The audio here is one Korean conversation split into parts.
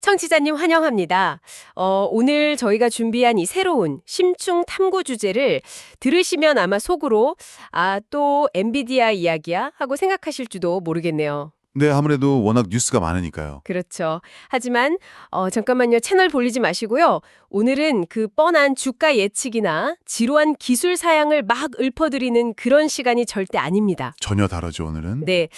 청취자님 환영합니다. 오늘 저희가 준비한 이 새로운 심층 탐구 주제를 들으시면 아마 속으로 또 엔비디아 이야기야? 하고 생각하실지도 모르겠네요. 네, 아무래도 워낙 뉴스가 많으니까요. 그렇죠. 하지만 잠깐만요. 채널 돌리지 마시고요. 오늘은 그 뻔한 주가 예측이나 지루한 기술 사양을 막 읊어드리는 그런 시간이 절대 아닙니다. 전혀 다르죠, 오늘은. 네,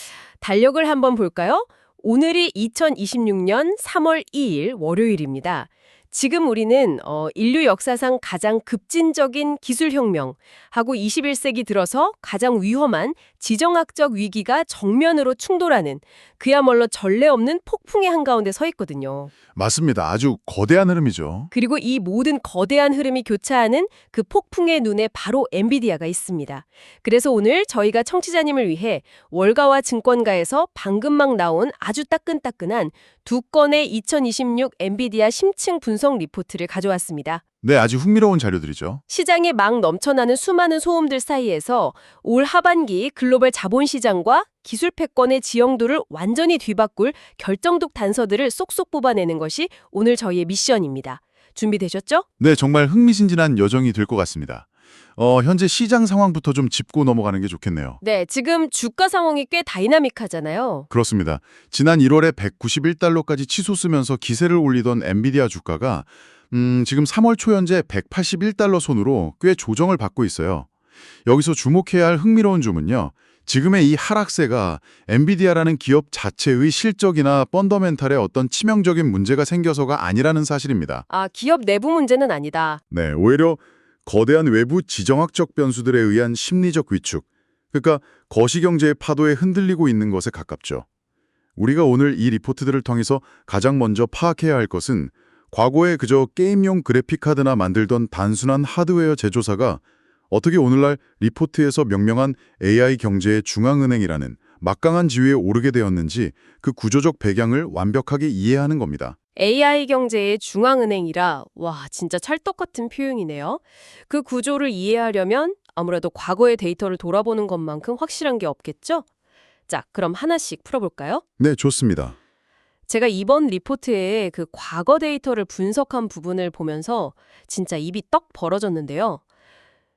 달력을 한번 볼까요? 오늘이 2026년 3월 2일 월요일입니다. 지금 우리는 인류 역사상 가장 급진적인 기술혁명하고 21세기 들어서 가장 위험한 지정학적 위기가 정면으로 충돌하는 그야말로 전례 없는 폭풍의 한가운데 서 있거든요. 맞습니다. 아주 거대한 흐름이죠. 그리고 이 모든 거대한 흐름이 교차하는 그 폭풍의 눈에 바로 엔비디아가 있습니다. 그래서 오늘 저희가 청취자님을 위해 월가와 증권가에서 방금 막 나온 아주 따끈따끈한 두 건의 2026 엔비디아 심층 분석 리포트를 가져왔습니다. 네, 아주 흥미로운 자료들이죠. 시장에 막 넘쳐나는 수많은 소음들 사이에서 올 하반기 글로벌 자본시장과 기술 패권의 지형도를 완전히 뒤바꿀 결정적 단서들을 쏙쏙 뽑아내는 것이 오늘 저희의 미션입니다. 준비되셨죠? 네, 정말 흥미진진한 여정이 될 것 같습니다. 현재 시장 상황부터 좀 짚고 넘어가는 게 좋겠네요. 네, 지금 주가 상황이 꽤 다이나믹하잖아요. 그렇습니다. 지난 1월에 191달러까지 치솟으면서 기세를 올리던 엔비디아 주가가 지금 3월 초 현재 181달러 선으로 꽤 조정을 받고 있어요. 여기서 주목해야 할 흥미로운 점은요. 지금의 이 하락세가 엔비디아라는 기업 자체의 실적이나 펀더멘탈에 어떤 치명적인 문제가 생겨서가 아니라는 사실입니다. 기업 내부 문제는 아니다. 네, 오히려 거대한 외부 지정학적 변수들에 의한 심리적 위축, 그러니까 거시경제의 파도에 흔들리고 있는 것에 가깝죠. 우리가 오늘 이 리포트들을 통해서 가장 먼저 파악해야 할 것은 과거에 그저 게임용 그래픽카드나 만들던 단순한 하드웨어 제조사가 어떻게 오늘날 리포트에서 명명한 AI 경제의 중앙은행이라는 막강한 지위에 오르게 되었는지 그 구조적 배경을 완벽하게 이해하는 겁니다. AI 경제의 중앙은행이라 진짜 찰떡 같은 표현이네요. 그 구조를 이해하려면 아무래도 과거의 데이터를 돌아보는 것만큼 확실한 게 없겠죠? 자, 그럼 하나씩 풀어볼까요? 네, 좋습니다. 제가 이번 리포트에 그 과거 데이터를 분석한 부분을 보면서 진짜 입이 떡 벌어졌는데요.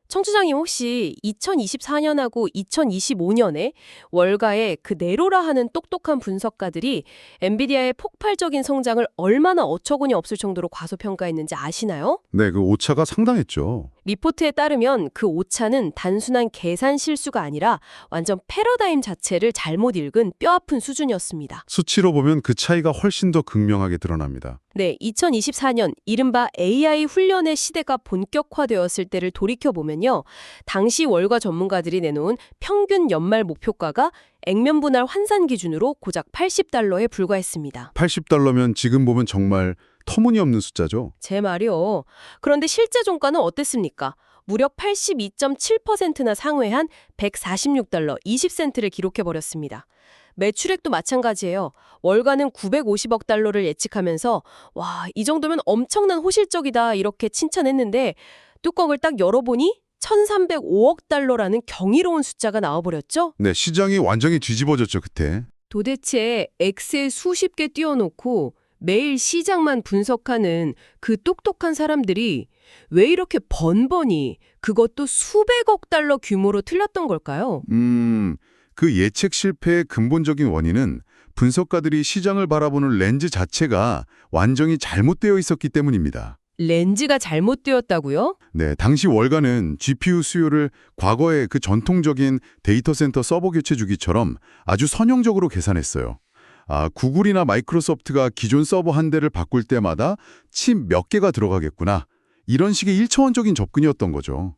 청취자님 혹시 2024년하고 2025년에 월가의 그 네로라 하는 똑똑한 분석가들이 엔비디아의 폭발적인 성장을 얼마나 어처구니 없을 정도로 과소평가했는지 아시나요? 네, 그 오차가 상당했죠. 리포트에 따르면 그 오차는 단순한 계산 실수가 아니라 완전 패러다임 자체를 잘못 읽은 뼈아픈 수준이었습니다. 수치로 보면 그 차이가 훨씬 더 극명하게 드러납니다. 네, 2024년 이른바 AI 훈련의 시대가 본격화되었을 때를 돌이켜보면요. 당시 월가 전문가들이 내놓은 평균 연말 목표가가 액면분할 환산 기준으로 고작 80달러에 불과했습니다. 80달러면 지금 보면 정말 터무니없는 숫자죠. 제 말이요. 그런데 실제 종가는 어땠습니까? 무려 82.7%나 상회한 146달러 20센트를 기록해버렸습니다. 매출액도 마찬가지예요. 월가는 950억 달러를 예측하면서 이 정도면 엄청난 호실적이다 이렇게 칭찬했는데 뚜껑을 딱 열어보니 1305억 달러라는 경이로운 숫자가 나와버렸죠? 네, 시장이 완전히 뒤집어졌죠, 그때. 도대체 엑셀 수십 개 띄워놓고 매일 시장만 분석하는 그 똑똑한 사람들이 왜 이렇게 번번이 그것도 수백억 달러 규모로 틀렸던 걸까요? 그 예측 실패의 근본적인 원인은 분석가들이 시장을 바라보는 렌즈 자체가 완전히 잘못되어 있었기 때문입니다. 렌즈가 잘못되었다고요? 네, 당시 월가는 GPU 수요를 과거의 그 전통적인 데이터 센터 서버 교체 주기처럼 아주 선형적으로 계산했어요. 구글이나 마이크로소프트가 기존 서버 한 대를 바꿀 때마다 칩 몇 개가 들어가겠구나. 이런 식의 일차원적인 접근이었던 거죠.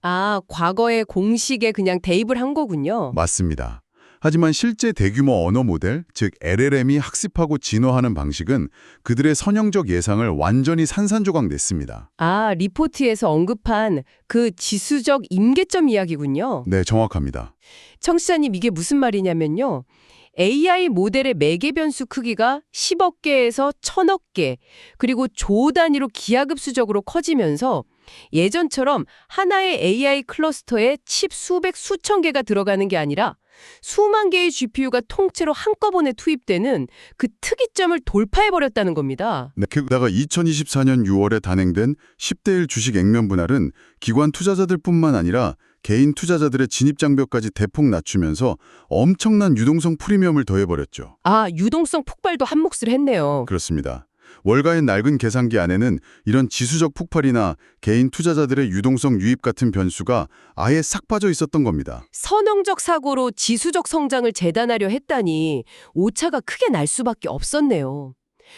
과거의 공식에 그냥 대입을 한 거군요. 맞습니다. 하지만 실제 대규모 언어 모델, 즉 LLM이 학습하고 진화하는 방식은 그들의 선형적 예상을 완전히 산산조각냈습니다. 리포트에서 언급한 그 지수적 임계점 이야기군요. 네, 정확합니다. 청취자님 이게 무슨 말이냐면요. AI 모델의 매개 변수 크기가 10억 개에서 1000억 개, 그리고 조 단위로 기하급수적으로 커지면서 예전처럼 하나의 AI 클러스터에 칩 수백 수천 개가 들어가는 게 아니라 수만 개의 GPU가 통째로 한꺼번에 투입되는 그 특이점을 돌파해버렸다는 겁니다. 네, 게다가 2024년 6월에 단행된 10대 1 주식 액면 분할은 기관 투자자들뿐만 아니라 개인 투자자들의 진입 장벽까지 대폭 낮추면서 엄청난 유동성 프리미엄을 더해버렸죠. 아, 유동성 폭발도 한 몫을 했네요. 그렇습니다. 월가의 낡은 계산기 안에는 이런 지수적 폭발이나 개인 투자자들의 유동성 유입 같은 변수가 아예 싹 빠져 있었던 겁니다. 선형적 사고로 지수적 성장을 재단하려 했다니 오차가 크게 날 수밖에 없었네요.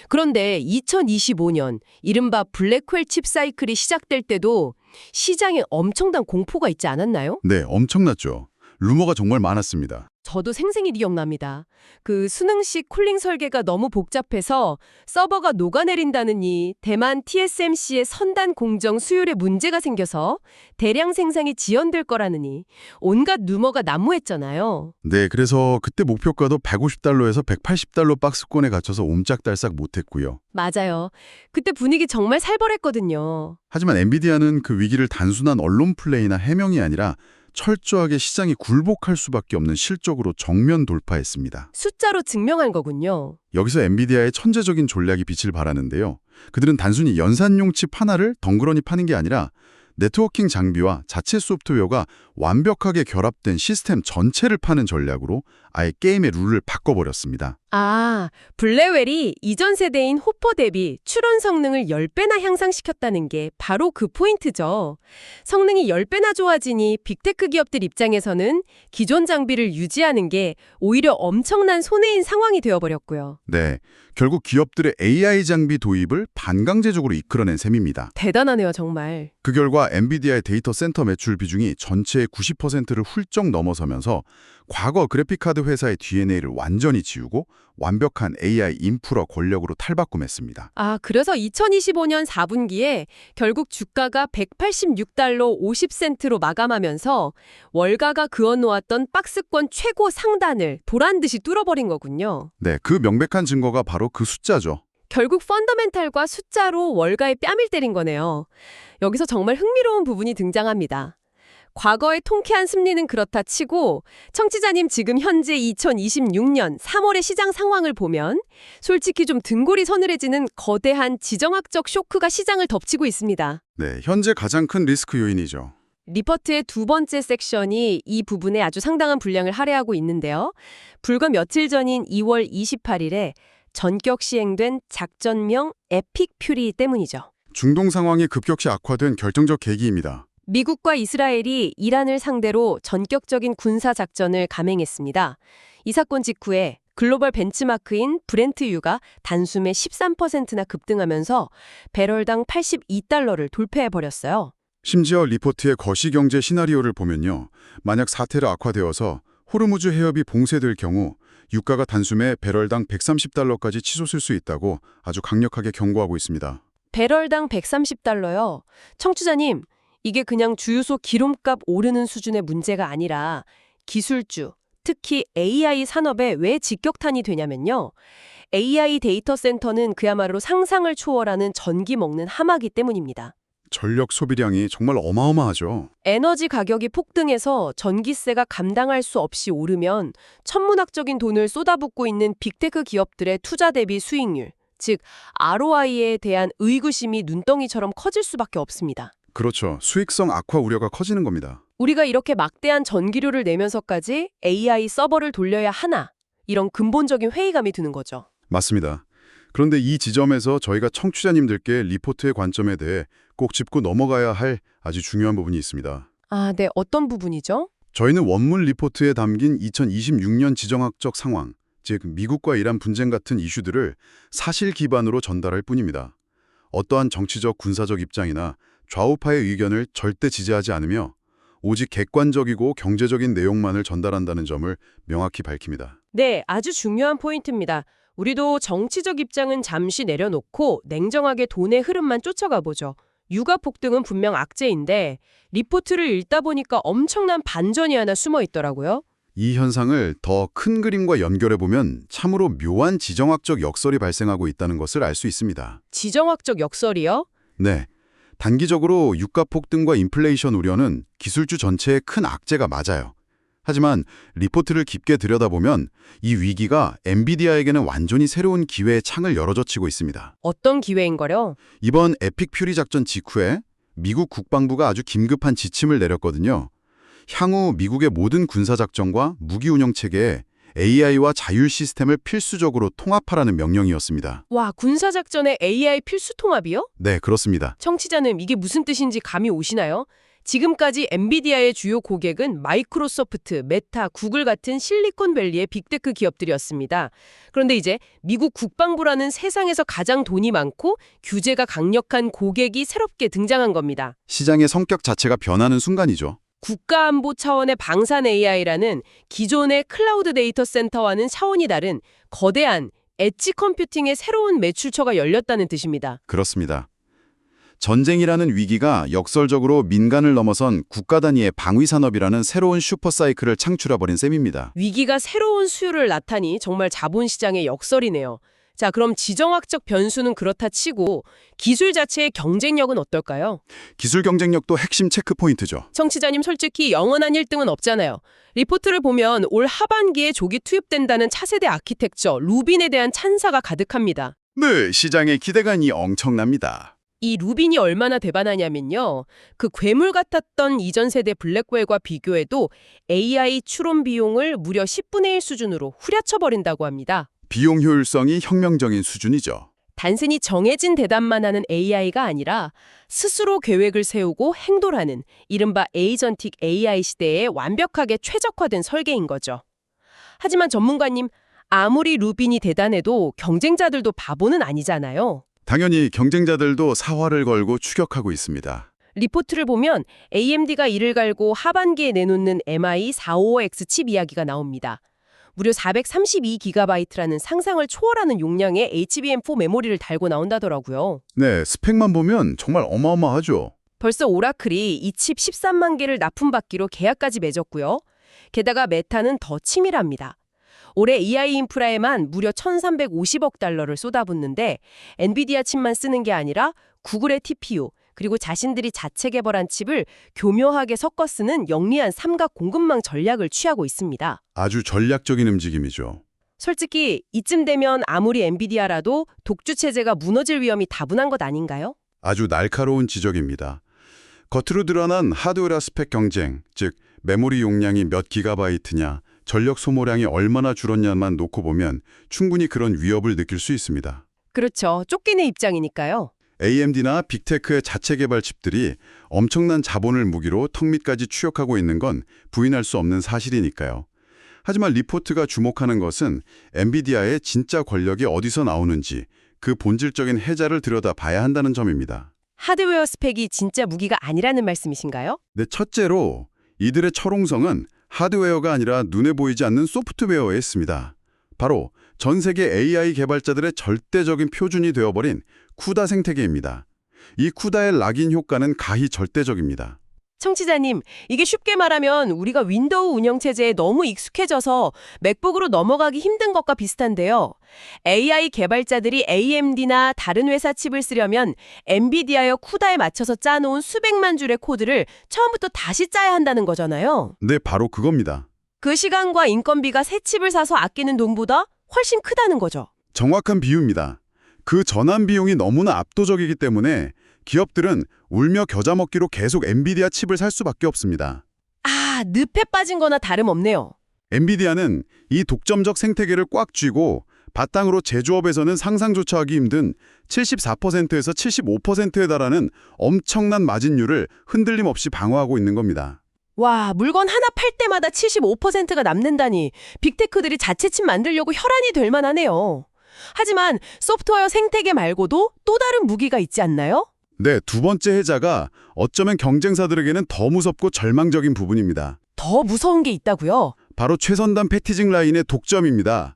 그런데 2025년 이른바 블랙홀 칩 사이클이 시작될 때도 시장에 엄청난 공포가 있지 않았나요? 네, 엄청났죠. 루머가 정말 많았습니다. 저도 생생히 기억납니다. 그 수능식 쿨링 설계가 너무 복잡해서 서버가 녹아내린다느니 대만 TSMC의 선단 공정 수율에 문제가 생겨서 대량 생산이 지연될 거라느니 온갖 루머가 난무했잖아요. 네, 그래서 그때 목표가도 150달러에서 180달러 박스권에 갇혀서 옴짝달싹 못했고요. 맞아요. 그때 분위기 정말 살벌했거든요. 하지만 엔비디아는 그 위기를 단순한 언론 플레이나 해명이 아니라 철저하게 시장이 굴복할 수밖에 없는 실적으로 정면 돌파했습니다. 숫자로 증명한 거군요. 여기서 엔비디아의 천재적인 전략이 빛을 발하는데요. 그들은 단순히 연산용 칩 하나를 덩그러니 파는 게 아니라 네트워킹 장비와 자체 소프트웨어가 완벽하게 결합된 시스템 전체를 파는 전략으로 아예 게임의 룰을 바꿔버렸습니다. 아, 블레웰이 이전 세대인 호퍼 대비 추론 성능을 10배나 향상시켰다는 게 바로 그 포인트죠. 성능이 10배나 좋아지니 빅테크 기업들 입장에서는 기존 장비를 유지하는 게 오히려 엄청난 손해인 상황이 되어버렸고요. 네, 결국 기업들의 AI 장비 도입을 반강제적으로 이끌어낸 셈입니다. 대단하네요, 정말. 그 결과 엔비디아의 데이터 센터 매출 비중이 전체의 90%를 훌쩍 넘어서면서 과거 그래픽카드 회사의 DNA를 완전히 지우고 완벽한 AI 인프라 권력으로 탈바꿈했습니다. 아, 그래서 2025년 4분기에 결국 주가가 186달러 50센트로 마감하면서 월가가 그어놓았던 박스권 최고 상단을 보란듯이 뚫어버린 거군요. 네, 그 명백한 증거가 바로 그 숫자죠. 결국 펀더멘탈과 숫자로 월가에 뺨을 때린 거네요. 여기서 정말 흥미로운 부분이 등장합니다. 과거의 통쾌한 승리는 그렇다 치고 청취자님 지금 현재 2026년 3월의 시장 상황을 보면 솔직히 좀 등골이 서늘해지는 거대한 지정학적 쇼크가 시장을 덮치고 있습니다. 네, 현재 가장 큰 리스크 요인이죠. 리포트의 두 번째 섹션이 이 부분에 아주 상당한 분량을 할애하고 있는데요. 불과 며칠 전인 2월 28일에 전격 시행된 작전명 에픽 퓨리 때문이죠. 중동 상황이 급격히 악화된 결정적 계기입니다. 미국과 이스라엘이 이란을 상대로 전격적인 군사작전을 감행했습니다. 이 사건 직후에 글로벌 벤치마크인 브렌트유가 단숨에 13%나 급등하면서 배럴당 82달러를 돌파해버렸어요. 심지어 리포트의 거시경제 시나리오를 보면요. 만약 사태가 악화되어서 호르무즈 해협이 봉쇄될 경우 유가가 단숨에 배럴당 130달러까지 치솟을 수 있다고 아주 강력하게 경고하고 있습니다. 배럴당 130달러요. 청취자님, 이게 그냥 주유소 기름값 오르는 수준의 문제가 아니라 기술주, 특히 AI 산업에 왜 직격탄이 되냐면요. AI 데이터 센터는 그야말로 상상을 초월하는 전기 먹는 하마기 때문입니다. 전력 소비량이 정말 어마어마하죠. 에너지 가격이 폭등해서 전기세가 감당할 수 없이 오르면 천문학적인 돈을 쏟아붓고 있는 빅테크 기업들의 투자 대비 수익률, 즉 ROI에 대한 의구심이 눈덩이처럼 커질 수밖에 없습니다. 그렇죠. 수익성 악화 우려가 커지는 겁니다. 우리가 이렇게 막대한 전기료를 내면서까지 AI 서버를 돌려야 하나? 이런 근본적인 회의감이 드는 거죠. 맞습니다. 그런데 이 지점에서 저희가 청취자님들께 리포트의 관점에 대해 꼭 짚고 넘어가야 할 아주 중요한 부분이 있습니다. 아, 네. 어떤 부분이죠? 저희는 원문 리포트에 담긴 2026년 지정학적 상황, 즉 미국과 이란 분쟁 같은 이슈들을 사실 기반으로 전달할 뿐입니다. 어떠한 정치적, 군사적 입장이나 좌우파의 의견을 절대 지지하지 않으며 오직 객관적이고 경제적인 내용만을 전달한다는 점을 명확히 밝힙니다. 네, 아주 중요한 포인트입니다. 우리도 정치적 입장은 잠시 내려놓고 냉정하게 돈의 흐름만 쫓아가 보죠. 유가 폭등은 분명 악재인데 리포트를 읽다 보니까 엄청난 반전이 하나 숨어 있더라고요. 이 현상을 더 큰 그림과 연결해보면 참으로 묘한 지정학적 역설이 발생하고 있다는 것을 알 수 있습니다. 지정학적 역설이요? 네. 단기적으로 유가 폭등과 인플레이션 우려는 기술주 전체의 큰 악재가 맞아요. 하지만 리포트를 깊게 들여다보면 이 위기가 엔비디아에게는 완전히 새로운 기회의 창을 열어젖히고 있습니다. 어떤 기회인거려? 이번 에픽 퓨리 작전 직후에 미국 국방부가 아주 긴급한 지침을 내렸거든요. 향후 미국의 모든 군사작전과 무기 운영 체계에 AI와 자율 시스템을 필수적으로 통합하라는 명령이었습니다. 와, 군사작전에 AI 필수 통합이요? 네, 그렇습니다. 청취자는 이게 무슨 뜻인지 감이 오시나요? 지금까지 엔비디아의 주요 고객은 마이크로소프트, 메타, 구글 같은 실리콘밸리의 빅테크 기업들이었습니다. 그런데 이제 미국 국방부라는 세상에서 가장 돈이 많고 규제가 강력한 고객이 새롭게 등장한 겁니다. 시장의 성격 자체가 변하는 순간이죠. 국가안보 차원의 방산 AI라는 기존의 클라우드 데이터 센터와는 차원이 다른 거대한 엣지 컴퓨팅의 새로운 매출처가 열렸다는 뜻입니다. 그렇습니다. 전쟁이라는 위기가 역설적으로 민간을 넘어선 국가 단위의 방위산업이라는 새로운 슈퍼사이클을 창출해버린 셈입니다. 위기가 새로운 수요를 나타니 정말 자본시장의 역설이네요. 자, 그럼 지정학적 변수는 그렇다 치고 기술 자체의 경쟁력은 어떨까요? 기술 경쟁력도 핵심 체크포인트죠. 청취자님 솔직히 영원한 1등은 없잖아요. 리포트를 보면 올 하반기에 조기 투입된다는 차세대 아키텍처 루빈에 대한 찬사가 가득합니다. 네, 시장의 기대감이 엄청납니다. 이 루빈이 얼마나 대단하냐면요. 그 괴물 같았던 이전 세대 블랙웰과 비교해도 AI 추론 비용을 무려 10분의 1 수준으로 후려쳐버린다고 합니다. 비용 효율성이 혁명적인 수준이죠. 단순히 정해진 대답만 하는 AI가 아니라 스스로 계획을 세우고 행동하는 이른바 에이전틱 AI 시대에 완벽하게 최적화된 설계인 거죠. 하지만 전문가님, 아무리 루빈이 대단해도 경쟁자들도 바보는 아니잖아요. 당연히 경쟁자들도 사활을 걸고 추격하고 있습니다. 리포트를 보면 AMD가 이를 갈고 하반기에 내놓는 MI455X 칩 이야기가 나옵니다. 무려 432GB라는 상상을 초월하는 용량의 HBM4 메모리를 달고 나온다더라고요. 네, 스펙만 보면 정말 어마어마하죠. 벌써 오라클이 이 칩 13만 개를 납품받기로 계약까지 맺었고요. 게다가 메타는 더 치밀합니다. 올해 AI 인프라에만 무려 1,350억 달러를 쏟아붓는데 엔비디아 칩만 쓰는 게 아니라 구글의 TPU 그리고 자신들이 자체 개발한 칩을 교묘하게 섞어 쓰는 영리한 삼각 공급망 전략을 취하고 있습니다. 아주 전략적인 움직임이죠. 솔직히 이쯤 되면 아무리 엔비디아라도 독주 체제가 무너질 위험이 다분한 것 아닌가요? 아주 날카로운 지적입니다. 겉으로 드러난 하드웨어 스펙 경쟁, 즉 메모리 용량이 몇 기가바이트냐, 전력 소모량이 얼마나 줄었냐만 놓고 보면 충분히 그런 위협을 느낄 수 있습니다. 그렇죠. 쫓기는 입장이니까요. AMD나 빅테크의 자체 개발 칩들이 엄청난 자본을 무기로 턱 밑까지 추격하고 있는 건 부인할 수 없는 사실이니까요. 하지만 리포트가 주목하는 것은 엔비디아의 진짜 권력이 어디서 나오는지 그 본질적인 해자를 들여다봐야 한다는 점입니다. 하드웨어 스펙이 진짜 무기가 아니라는 말씀이신가요? 네, 첫째로 이들의 철옹성은 하드웨어가 아니라 눈에 보이지 않는 소프트웨어에 있습니다. 바로 전 세계 AI 개발자들의 절대적인 표준이 되어버린 쿠다 생태계입니다. 이 쿠다의 락인 효과는 가히 절대적입니다. 청취자님, 이게 쉽게 말하면 우리가 윈도우 운영체제에 너무 익숙해져서 맥북으로 넘어가기 힘든 것과 비슷한데요. AI 개발자들이 AMD나 다른 회사 칩을 쓰려면 엔비디아여 쿠다에 맞춰서 짜놓은 수백만 줄의 코드를 처음부터 다시 짜야 한다는 거잖아요. 네, 바로 그겁니다. 그 시간과 인건비가 새 칩을 사서 아끼는 돈보다 훨씬 크다는 거죠. 정확한 비유입니다. 그 전환 비용이 너무나 압도적이기 때문에 기업들은 울며 겨자 먹기로 계속 엔비디아 칩을 살 수밖에 없습니다. 아, 늪에 빠진 거나 다름없네요. 엔비디아는 이 독점적 생태계를 꽉 쥐고 바탕으로 제조업에서는 상상조차 하기 힘든 74%에서 75%에 달하는 엄청난 마진율을 흔들림 없이 방어하고 있는 겁니다. 와, 물건 하나 팔 때마다 75%가 남는다니 빅테크들이 자체 칩 만들려고 혈안이 될 만하네요. 하지만 소프트웨어 생태계 말고도 또 다른 무기가 있지 않나요? 네, 두 번째 해자가 어쩌면 경쟁사들에게는 더 무섭고 절망적인 부분입니다. 더 무서운 게 있다고요? 바로 최선단 패키징 라인의 독점입니다.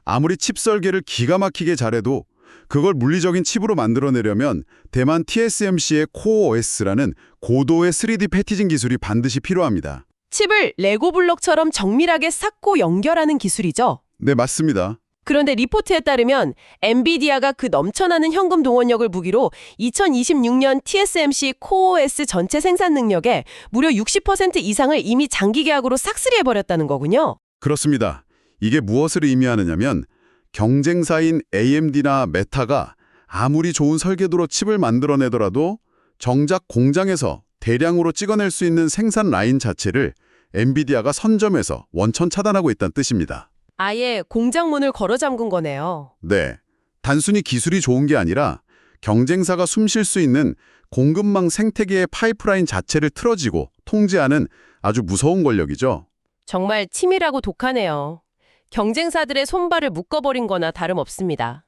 아무리 칩 설계를 기가 막히게 잘해도 그걸 물리적인 칩으로 만들어내려면 대만 TSMC의 코어 OS라는 고도의 3D 패키징 기술이 반드시 필요합니다. 칩을 레고 블록처럼 정밀하게 쌓고 연결하는 기술이죠. 네, 맞습니다. 그런데 리포트에 따르면 엔비디아가 그 넘쳐나는 현금 동원력을 무기로 2026년 TSMC 코어OS 전체 생산 능력의 무려 60% 이상을 이미 장기 계약으로 싹쓸이해버렸다는 거군요. 그렇습니다. 이게 무엇을 의미하느냐면 경쟁사인 AMD나 메타가 아무리 좋은 설계도로 칩을 만들어내더라도 정작 공장에서 대량으로 찍어낼 수 있는 생산 라인 자체를 엔비디아가 선점해서 원천 차단하고 있다는 뜻입니다. 아예 공장문을 걸어 잠근 거네요. 네, 단순히 기술이 좋은 게 아니라 경쟁사가 숨쉴 수 있는 공급망 생태계의 파이프라인 자체를 틀어지고 통제하는 아주 무서운 권력이죠. 정말 치밀하고 독하네요. 경쟁사들의 손발을 묶어버린 거나 다름없습니다.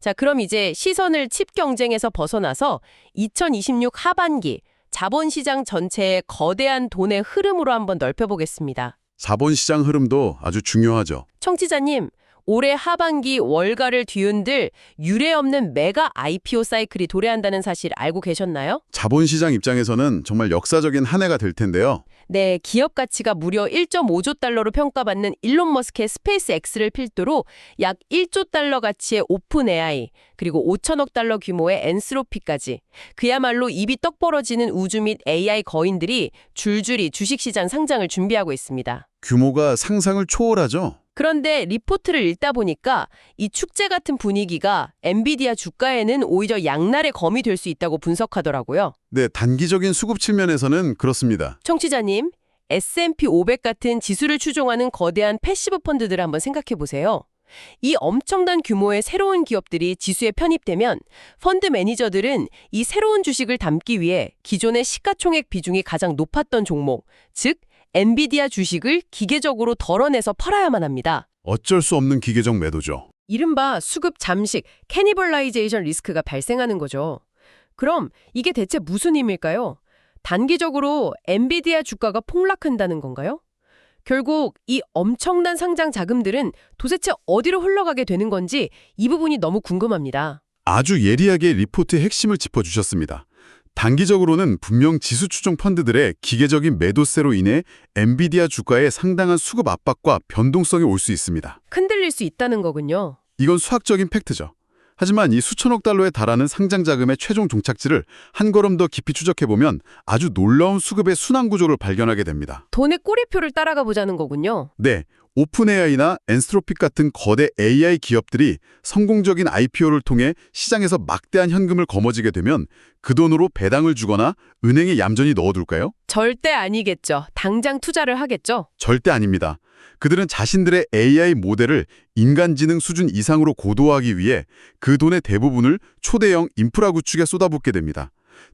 자, 그럼 이제 시선을 칩 경쟁에서 벗어나서 2026 하반기 자본시장 전체의 거대한 돈의 흐름으로 한번 넓혀보겠습니다. 자본시장 흐름도 아주 중요하죠. 청취자님, 올해 하반기 월가를 뒤흔들 유례없는 메가 IPO 사이클이 도래한다는 사실 알고 계셨나요? 자본시장 입장에서는 정말 역사적인 한 해가 될 텐데요. 네, 기업 가치가 무려 1.5조 달러로 평가받는 일론 머스크의 스페이스X를 필두로 약 1조 달러 가치의 오픈 AI, 그리고 5천억 달러 규모의 엔스로피까지 그야말로 입이 떡 벌어지는 우주 및 AI 거인들이 줄줄이 주식시장 상장을 준비하고 있습니다. 규모가 상상을 초월하죠. 그런데 리포트를 읽다 보니까 이 축제 같은 분위기가 엔비디아 주가에는 오히려 양날의 검이 될 수 있다고 분석하더라고요. 네, 단기적인 수급 측면에서는 그렇습니다. 청취자님, S&P 500 같은 지수를 추종하는 거대한 패시브 펀드들을 한번 생각해 보세요. 이 엄청난 규모의 새로운 기업들이 지수에 편입되면 펀드 매니저들은 이 새로운 주식을 담기 위해 기존의 시가총액 비중이 가장 높았던 종목, 즉 엔비디아 주식을 기계적으로 덜어내서 팔아야만 합니다. 어쩔 수 없는 기계적 매도죠. 이른바 수급 잠식, 캐니벌라이제이션 리스크가 발생하는 거죠. 그럼 이게 대체 무슨 의미일까요? 단기적으로 엔비디아 주가가 폭락한다는 건가요? 결국 이 엄청난 상장 자금들은 도대체 어디로 흘러가게 되는 건지 이 부분이 너무 궁금합니다. 아주 예리하게 리포트의 핵심을 짚어주셨습니다. 단기적으로는 분명 지수 추종 펀드들의 기계적인 매도세로 인해 엔비디아 주가에 상당한 수급 압박과 변동성이 올 수 있습니다. 흔들릴 수 있다는 거군요. 이건 수학적인 팩트죠. 하지만 이 수천억 달러에 달하는 상장 자금의 최종 종착지를 한 걸음 더 깊이 추적해보면 아주 놀라운 수급의 순환 구조를 발견하게 됩니다. 돈의 꼬리표를 따라가 보자는 거군요. 네, 오픈AI나 엔스트로픽 같은 거대 AI 기업들이 성공적인 IPO를 통해 시장에서 막대한 현금을 거머쥐게 되면 그 돈으로 배당을 주거나 은행에 얌전히 넣어둘까요? 절대 아니겠죠. 당장 투자를 하겠죠. 절대 아닙니다. 그들은 자신들의 AI 모델을 인간지능 수준 이상으로 고도화하기 위해 그 돈의 대부분을 초대형 인프라 구축에 쏟아붓게 됩니다.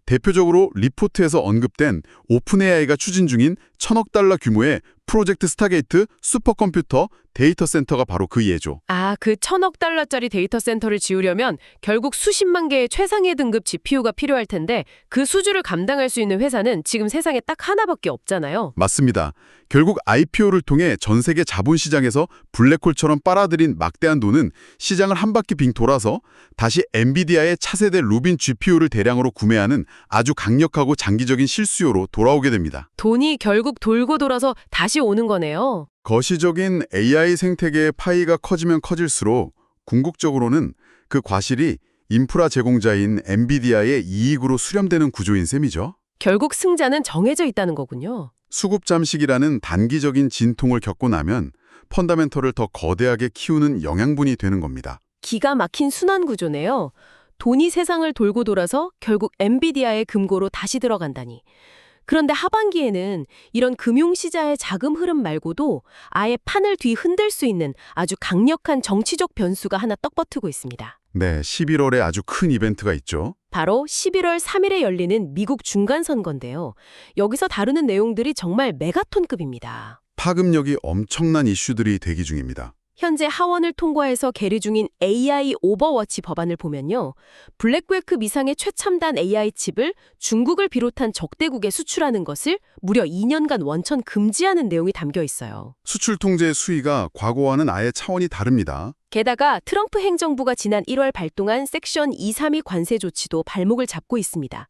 대표적으로 리포트에서 언급된 오픈AI가 추진 중인 1,000억 달러 규모의 프로젝트 스타게이트 슈퍼컴퓨터 데이터 센터가 바로 그 예죠. 아, 그 1,000억 달러짜리 데이터 센터를 지으려면 결국 수십만 개의 최상위 등급 GPU가 필요할 텐데 그 수주를 감당할 수 있는 회사는 지금 세상에 딱 하나밖에 없잖아요. 맞습니다. 결국 IPO를 통해 전 세계 자본시장에서 블랙홀처럼 빨아들인 막대한 돈은 시장을 한 바퀴 빙 돌아서 다시 엔비디아의 차세대 루빈 GPU를 대량으로 구매하는 아주 강력하고 장기적인 실수요로 돌아오게 됩니다. 돈이 결국 돌고 돌아서 다시 오는 거네요. 거시적인 AI 생태계의 파이가 커지면 커질수록 궁극적으로는 그 과실이 인프라 제공자인 엔비디아의 이익으로 수렴되는 구조인 셈이죠. 결국 승자는 정해져 있다는 거군요. 수급 잠식이라는 단기적인 진통을 겪고 나면 펀더멘털을 더 거대하게 키우는 영양분이 되는 겁니다. 기가 막힌 순환 구조네요. 돈이 세상을 돌고 돌아서 결국 엔비디아의 금고로 다시 들어간다니. 그런데 하반기에는 이런 금융시장의 자금 흐름 말고도 아예 판을 뒤흔들 수 있는 아주 강력한 정치적 변수가 하나 떡버티고 있습니다. 네, 11월에 아주 큰 이벤트가 있죠. 바로 11월 3일에 열리는 미국 중간선거인데요. 여기서 다루는 내용들이 정말 메가톤급입니다. 파급력이 엄청난 이슈들이 대기 중입니다. 현재 하원을 통과해서 계류 중인 AI 오버워치 법안을 보면요. 블랙웨크 미상의 최첨단 AI 칩을 중국을 비롯한 적대국에 수출하는 것을 무려 2년간 원천 금지하는 내용이 담겨 있어요. 수출 통제의 수위가 과거와는 아예 차원이 다릅니다. 게다가 트럼프 행정부가 지난 1월 발동한 섹션 232 관세 조치도 발목을 잡고 있습니다.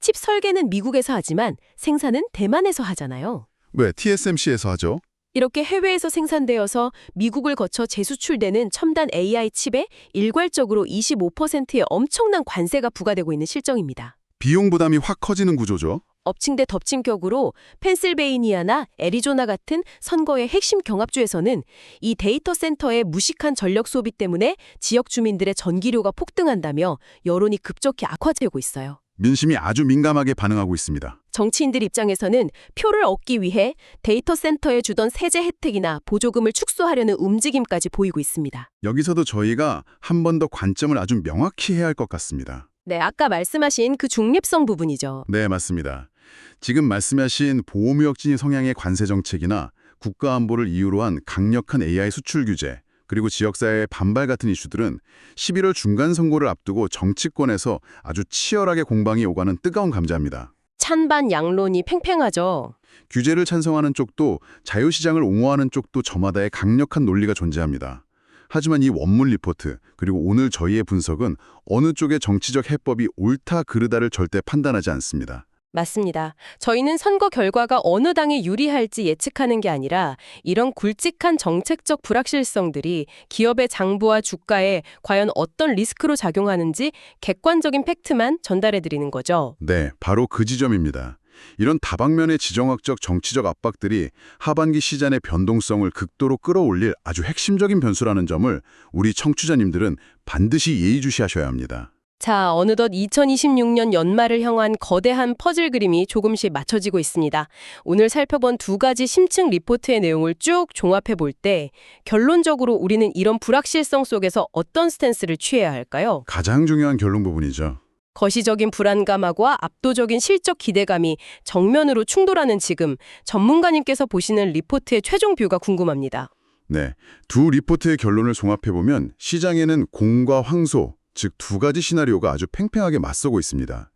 칩 설계는 미국에서 하지만 생산은 대만에서 하잖아요. 왜 TSMC에서 하죠? 이렇게 해외에서 생산되어서 미국을 거쳐 재수출되는 첨단 AI 칩에 일괄적으로 25%의 엄청난 관세가 부과되고 있는 실정입니다. 비용 부담이 확 커지는 구조죠. 엎친 데 덮친 격으로 펜실베이니아나 애리조나 같은 선거의 핵심 경합주에서는 이 데이터 센터의 무식한 전력 소비 때문에 지역 주민들의 전기료가 폭등한다며 여론이 급속히 악화되고 있어요. 민심이 아주 민감하게 반응하고 있습니다. 정치인들 입장에서는 표를 얻기 위해 데이터 센터에 주던 세제 혜택이나 보조금을 축소하려는 움직임까지 보이고 있습니다. 여기서도 저희가 한 번 더 관점을 아주 명확히 해야 할 것 같습니다. 네, 아까 말씀하신 그 중립성 부분이죠. 네, 맞습니다. 지금 말씀하신 보호무역진위 성향의 관세 정책이나 국가 안보를 이유로 한 강력한 AI 수출 규제, 그리고 지역사회의 반발 같은 이슈들은 11월 중간 선거를 앞두고 정치권에서 아주 치열하게 공방이 오가는 뜨거운 감자입니다. 찬반 양론이 팽팽하죠. 규제를 찬성하는 쪽도 자유시장을 옹호하는 쪽도 저마다의 강력한 논리가 존재합니다. 하지만 이 원문 리포트, 그리고 오늘 저희의 분석은 어느 쪽의 정치적 해법이 옳다 그르다를 절대 판단하지 않습니다. 맞습니다. 저희는 선거 결과가 어느 당에 유리할지 예측하는 게 아니라 이런 굵직한 정책적 불확실성들이 기업의 장부와 주가에 과연 어떤 리스크로 작용하는지 객관적인 팩트만 전달해드리는 거죠. 네, 바로 그 지점입니다. 이런 다방면의 지정학적 정치적 압박들이 하반기 시장의 변동성을 극도로 끌어올릴 아주 핵심적인 변수라는 점을 우리 청취자님들은 반드시 예의주시하셔야 합니다. 자, 어느덧 2026년 연말을 향한 거대한 퍼즐 그림이 조금씩 맞춰지고 있습니다. 오늘 살펴본 두 가지 심층 리포트의 내용을 쭉 종합해 볼 때 결론적으로 우리는 이런 불확실성 속에서 어떤 스탠스를 취해야 할까요? 가장 중요한 결론 부분이죠. 거시적인 불안감하고 압도적인 실적 기대감이 정면으로 충돌하는 지금 전문가님께서 보시는 리포트의 최종 뷰가 궁금합니다. 네, 두 리포트의 결론을 종합해보면 시장에는 공과 황소, 즉 두 가지 시나리오가 아주 팽팽하게 맞서고 있습니다.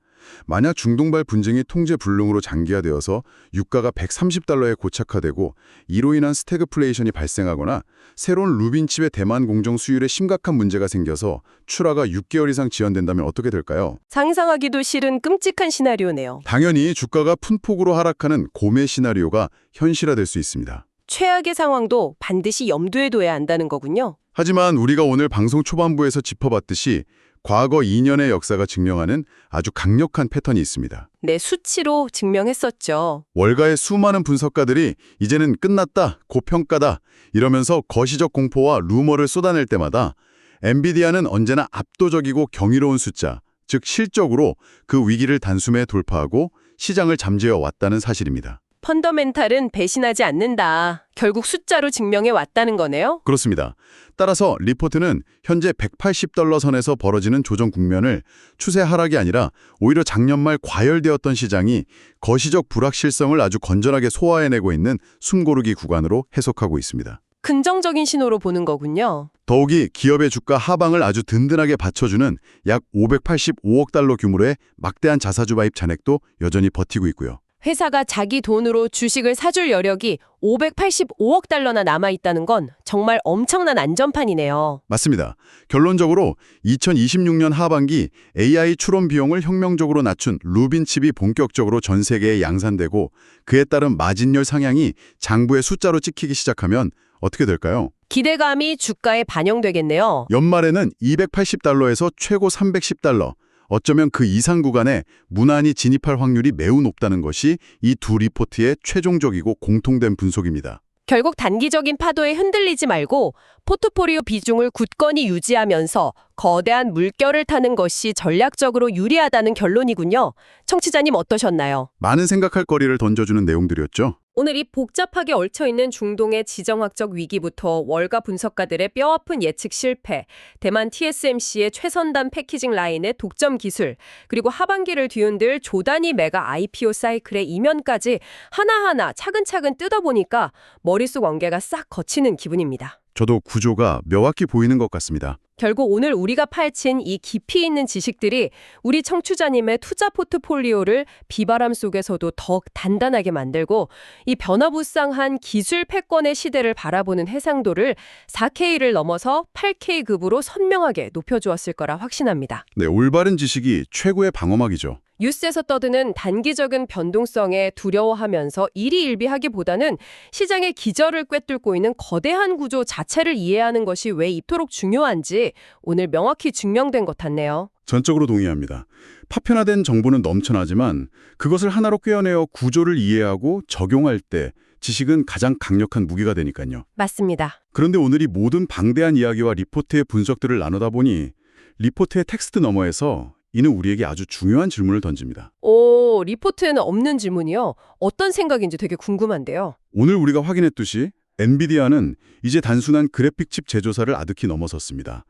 만약 중동발 분쟁이 통제 불능으로 장기화되어서 유가가 130달러에 고착화되고 이로 인한 스태그플레이션이 발생하거나 새로운 루빈칩의 대만 공정 수율에 심각한 문제가 생겨서 출하가 6개월 이상 지연된다면 어떻게 될까요? 상상하기도 싫은 끔찍한 시나리오네요. 당연히 주가가 푼폭으로 하락하는 고매 시나리오가 현실화될 수 있습니다. 최악의 상황도 반드시 염두에 둬야 한다는 거군요. 하지만 우리가 오늘 방송 초반부에서 짚어봤듯이 과거 2년의 역사가 증명하는 아주 강력한 패턴이 있습니다. 네, 수치로 증명했었죠. 월가의 수많은 분석가들이 이제는 끝났다, 고평가다 이러면서 거시적 공포와 루머를 쏟아낼 때마다 엔비디아는 언제나 압도적이고 경이로운 숫자, 즉 실적으로 그 위기를 단숨에 돌파하고 시장을 잠재워 왔다는 사실입니다. 펀더멘탈은 배신하지 않는다. 결국 숫자로 증명해 왔다는 거네요. 그렇습니다. 따라서 리포트는 현재 180달러 선에서 벌어지는 조정 국면을 추세 하락이 아니라 오히려 작년 말 과열되었던 시장이 거시적 불확실성을 아주 건전하게 소화해내고 있는 숨고르기 구간으로 해석하고 있습니다. 긍정적인 신호로 보는 거군요. 더욱이 기업의 주가 하방을 아주 든든하게 받쳐주는 약 585억 달러 규모의 막대한 자사주 가입 잔액도 여전히 버티고 있고요. 회사가 자기 돈으로 주식을 사줄 여력이 585억 달러나 남아있다는 건 정말 엄청난 안전판이네요. 맞습니다. 결론적으로 2026년 하반기 AI 추론 비용을 혁명적으로 낮춘 루빈칩이 본격적으로 전 세계에 양산되고 그에 따른 마진율 상향이 장부의 숫자로 찍히기 시작하면 어떻게 될까요? 기대감이 주가에 반영되겠네요. 연말에는 280달러에서 최고 310달러, 어쩌면 그 이상 구간에 무난히 진입할 확률이 매우 높다는 것이 이 두 리포트의 최종적이고 공통된 분석입니다. 결국 단기적인 파도에 흔들리지 말고 포트포리오 비중을 굳건히 유지하면서 거대한 물결을 타는 것이 전략적으로 유리하다는 결론이군요. 청취자님 어떠셨나요? 많은 생각할 거리를 던져주는 내용들이었죠. 오늘 이 복잡하게 얽혀있는 중동의 지정학적 위기부터 월가 분석가들의 뼈아픈 예측 실패, 대만 TSMC의 최선단 패키징 라인의 독점 기술, 그리고 하반기를 뒤흔들 조단위 메가 IPO 사이클의 이면까지 하나하나 차근차근 뜯어보니까 머릿속 원계가 싹 거치는 기분입니다. 저도 구조가 명확히 보이는 것 같습니다. 결국 오늘 우리가 파헤친 이 깊이 있는 지식들이 우리 청취자님의 투자 포트폴리오를 비바람 속에서도 더욱 단단하게 만들고 이 변화무쌍한 기술 패권의 시대를 바라보는 해상도를 4K를 넘어서 8K급으로 선명하게 높여주었을 거라 확신합니다. 네, 올바른 지식이 최고의 방어막이죠. 뉴스에서 떠드는 단기적인 변동성에 두려워하면서 일희일비하기보다는 시장의 기저를 꿰뚫고 있는 거대한 구조 자체를 이해하는 것이 왜 이토록 중요한지 오늘 명확히 증명된 것 같네요. 전적으로 동의합니다. 파편화된 정보는 넘쳐나지만 그것을 하나로 꿰어내어 구조를 이해하고 적용할 때 지식은 가장 강력한 무기가 되니까요. 맞습니다. 그런데 오늘 이 모든 방대한 이야기와 리포트의 분석들을 나누다 보니 리포트의 텍스트 너머에서 이는 우리에게 아주 중요한 질문을 던집니다. 오, 리포트에는 없는 질문이요. 어떤 생각인지 되게 궁금한데요. 오늘 우리가 확인했듯이 엔비디아는 이제 단순한 그래픽 칩 제조사를 아득히 넘어섰습니다.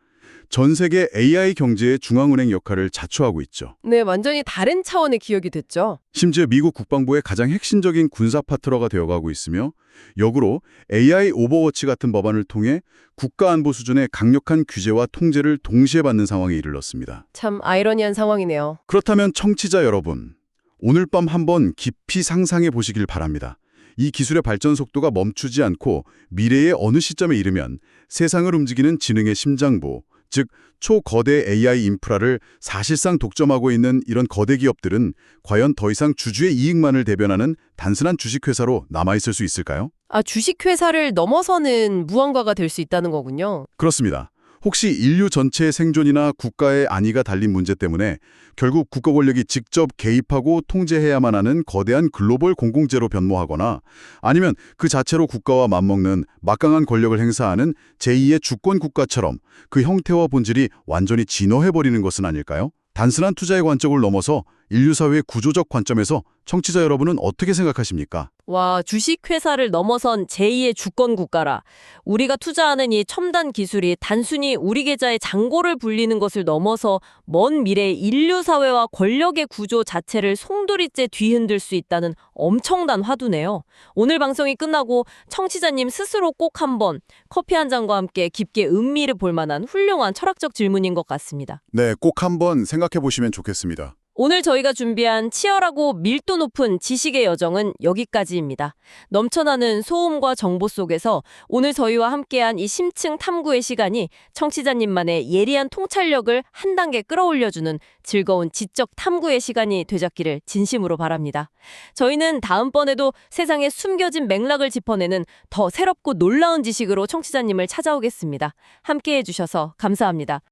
전 세계 AI 경제의 중앙은행 역할을 자처하고 있죠. 네, 완전히 다른 차원의 기억이 됐죠. 심지어 미국 국방부의 가장 핵심적인 군사 파트너가 되어가고 있으며 역으로 AI 오버워치 같은 법안을 통해 국가안보 수준의 강력한 규제와 통제를 동시에 받는 상황에 이르렀습니다. 참 아이러니한 상황이네요. 그렇다면 청취자 여러분, 오늘 밤 한번 깊이 상상해 보시길 바랍니다. 이 기술의 발전 속도가 멈추지 않고 미래의 어느 시점에 이르면 세상을 움직이는 지능의 심장부, 즉 초거대 AI 인프라를 사실상 독점하고 있는 이런 거대 기업들은 과연 더 이상 주주의 이익만을 대변하는 단순한 주식회사로 남아있을 수 있을까요? 아, 주식회사를 넘어서는 무언가가 될 수 있다는 거군요. 그렇습니다. 혹시 인류 전체의 생존이나 국가의 안위가 달린 문제 때문에 결국 국가 권력이 직접 개입하고 통제해야만 하는 거대한 글로벌 공공재로 변모하거나 아니면 그 자체로 국가와 맞먹는 막강한 권력을 행사하는 제2의 주권 국가처럼 그 형태와 본질이 완전히 진화해버리는 것은 아닐까요? 단순한 투자의 관점을 넘어서 인류 사회의 구조적 관점에서 청취자 여러분은 어떻게 생각하십니까? 와, 주식회사를 넘어선 제2의 주권 국가라. 우리가 투자하는 이 첨단 기술이 단순히 우리 계좌의 잔고를 불리는 것을 넘어서 먼 미래의 인류 사회와 권력의 구조 자체를 송두리째 뒤흔들 수 있다는 엄청난 화두네요. 오늘 방송이 끝나고 청취자님 스스로 꼭 한번 커피 한 잔과 함께 깊게 음미를 볼 만한 훌륭한 철학적 질문인 것 같습니다. 네, 꼭 한번 생각해 보시면 좋겠습니다. 오늘 저희가 준비한 치열하고 밀도 높은 지식의 여정은 여기까지입니다. 넘쳐나는 소음과 정보 속에서 오늘 저희와 함께한 이 심층 탐구의 시간이 청취자님만의 예리한 통찰력을 한 단계 끌어올려주는 즐거운 지적 탐구의 시간이 되잡기를 진심으로 바랍니다. 저희는 다음번에도 세상에 숨겨진 맥락을 짚어내는 더 새롭고 놀라운 지식으로 청취자님을 찾아오겠습니다. 함께해 주셔서 감사합니다.